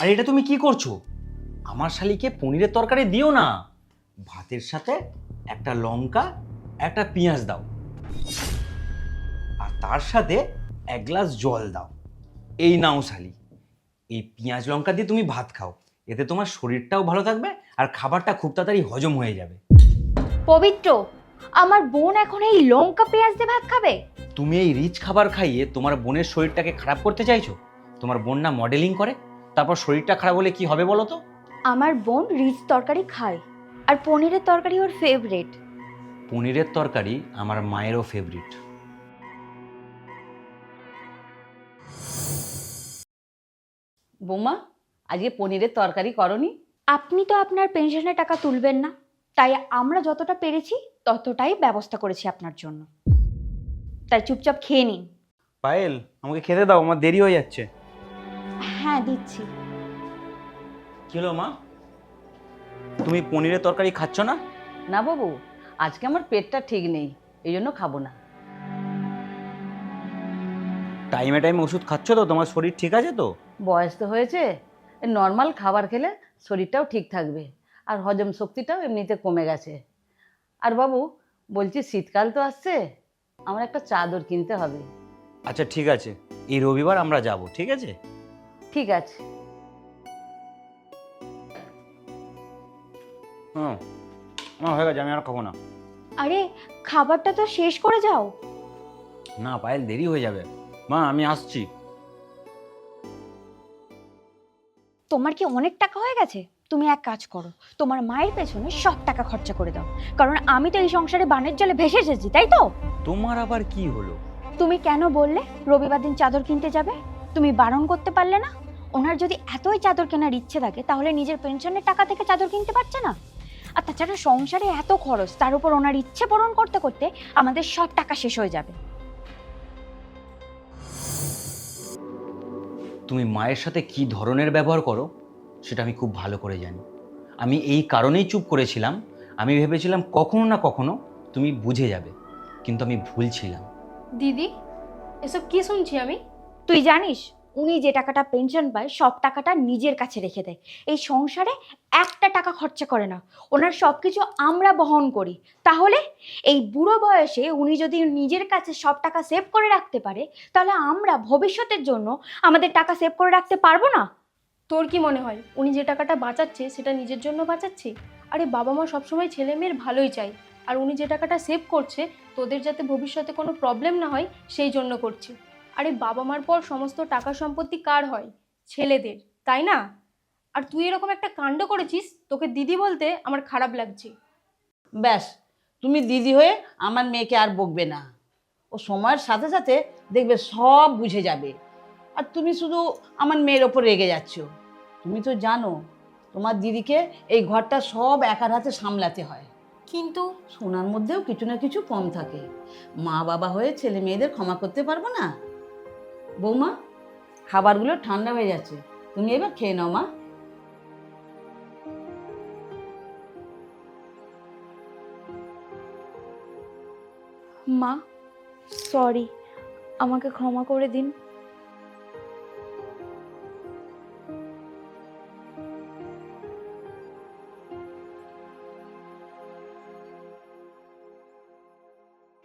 আর এটা তুমি কি করছো? আমার শালিকে পনিরের তরকারি দিও না, ভাতের সাথে একটা লঙ্কা একটা পেঁয়াজ দাও, আর তার সাথে এক গ্লাস জল দাও। এই নাও শালি, এই পেঁয়াজ লঙ্কা দিয়ে তুমি ভাত খাও, এতে তোমার শরীরটাও ভালো থাকবে আর খাবারটা খুব তাড়াতাড়ি হজম হয়ে যাবে। পবিত্র, আমার বোন এখন এই লঙ্কা পেঁয়াজ দিয়ে ভাত খাবে? তুমি এই রিচ খাবার খাইয়ে তোমার বোনের শরীরটাকে খারাপ করতে চাইছো? তোমার বোন না মডেলিং করে, তারপর শরীরটা খারাপ হলে কি হবে বলো তো? আমার বোন রিচ তরকারি খায়, আর পনিরের তরকারি ওর ফেভারিট। পনিরের তরকারি আমার মায়েরও ফেভারিট। বৌমা, আজকে পনিরের তরকারি করনি? আপনি তো আপনার পেনশনের টাকা তুলবেন না, তাই আমরা যতটা পেরেছি ততটাই ব্যবস্থা করেছি আপনার জন্য। তাই চুপচাপ খেয়ে নিন। পায়েল, আমাকে খেতে দাও, আমার দেরি হয়ে যাচ্ছে। হ্যাঁ, দিচ্ছি। কি হলো মা, তুমি পনিরের তরকারি খাচ্ছ না? না বাবু, আজকে আমার পেটটা ঠিক নেই, এই জন্য খাবো না। টাইমে টাইমে ওষুধ খাচ্ছ তো? তোমার শরীর ঠিক আছে তো? বয়স তো হয়েছে, নর্মাল খাবার খেলে শরীরটাও ঠিক থাকবে, আর হজম শক্তিটাও এমনিতে কমে গেছে। আর বাবু বলছি, শীতকাল তো আসছে, আমার একটা চাদর কিনতে হবে। আচ্ছা ঠিক আছে, এই রবিবার আমরা যাব, ঠিক আছে? ঠিক আছে। হুম, আমার হয়ে গেছে, আমি আর খাবো না। আরে, খাবারটা তো শেষ করে যাও। না পায়েল, দেরি হয়ে যাবে। মা আমি আসছি। তোমার কি অনেক টাকা হয়ে গেছে? তুমি এক কাজ করো, তোমার মায়ের পেছনে সব টাকা খরচা করে দাও, কারণ আমি তো এই সংসারে বানের জলে ভেসে এসেছি, তাই তো? তোমার আবার কি হলো? তুমি কেন বললে রবিবার দিন চাদর কিনতে যাবে? তুমি বারণ করতে পারলে না? ওনার যদি এতই চাদর কেনার ইচ্ছে থাকে তাহলে নিজের পেনশনের টাকা থেকে চাদর কিনতে পারছে না? আর তাছাড়া সংসারে এত খরচ, তার উপর ওনার ইচ্ছে পূরণ করতে করতে আমাদের সব টাকা শেষ হয়ে যাবে। তুমি মায়ের সাথে কি ধরনের ব্যবহার করো সেটা আমি খুব ভালো করে জানি। আমি এই কারণেই চুপ করেছিলাম, আমি ভেবেছিলাম কখনো না কখনো তুমি বুঝে যাবে, কিন্তু আমি ভুল ছিলাম। দিদি, এসব কি শুনছি আমি? তুই জানিস উনি যে টাকাটা পেনশন পায় সব টাকাটা নিজের কাছে রেখে দেয়, এই সংসারে একটা টাকা খরচা করে না। ওনার সব কিছু আমরা বহন করি। তাহলে এই বুড়ো বয়সে উনি যদি নিজের কাছে সব টাকা সেভ করে রাখতে পারে, তাহলে আমরা ভবিষ্যতের জন্য আমাদের টাকা সেভ করে রাখতে পারবো না? তোর কি মনে হয় উনি যে টাকাটা বাঁচাচ্ছে সেটা নিজের জন্য বাঁচাচ্ছে? আরে বাবা মা সবসময় ছেলে মেয়ের ভালোই চাই, আর উনি যে টাকাটা সেভ করছে তোদের যাতে ভবিষ্যতে কোনো প্রবলেম না হয় সেই জন্য করছে। আরে বাবা মার পর সমস্ত টাকা সম্পত্তি কার হয়? ছেলেদের, তাই না? আর তুই এরকম একটা কাণ্ড করেছিস, তোকে দিদি বলতে আমার খারাপ লাগছে। ব্যাস, তুমি দিদি হয়ে আমার মেয়েকে আর বকবে না। ও সময়ের সাথে সাথে দেখবে সব বুঝে যাবে। আর তুমি শুধু আমার মেয়ের ওপর রেগে যাচ্ছ। তুমি তো জানো তোমার দিদিকে এই ঘরটা সব একার হাতে সামলাতে হয়। কিন্তু সোনার মধ্যেও কিছু না কিছু কম থাকে। মা বাবা হয়ে ছেলে মেয়েদের ক্ষমা করতে পারবো না? বৌমা, খাবারগুলো ঠান্ডা হয়ে যাচ্ছে, তুমি এবার খেয়ে নাও মা। মা, সরি, আমাকে ক্ষমা করে দিন।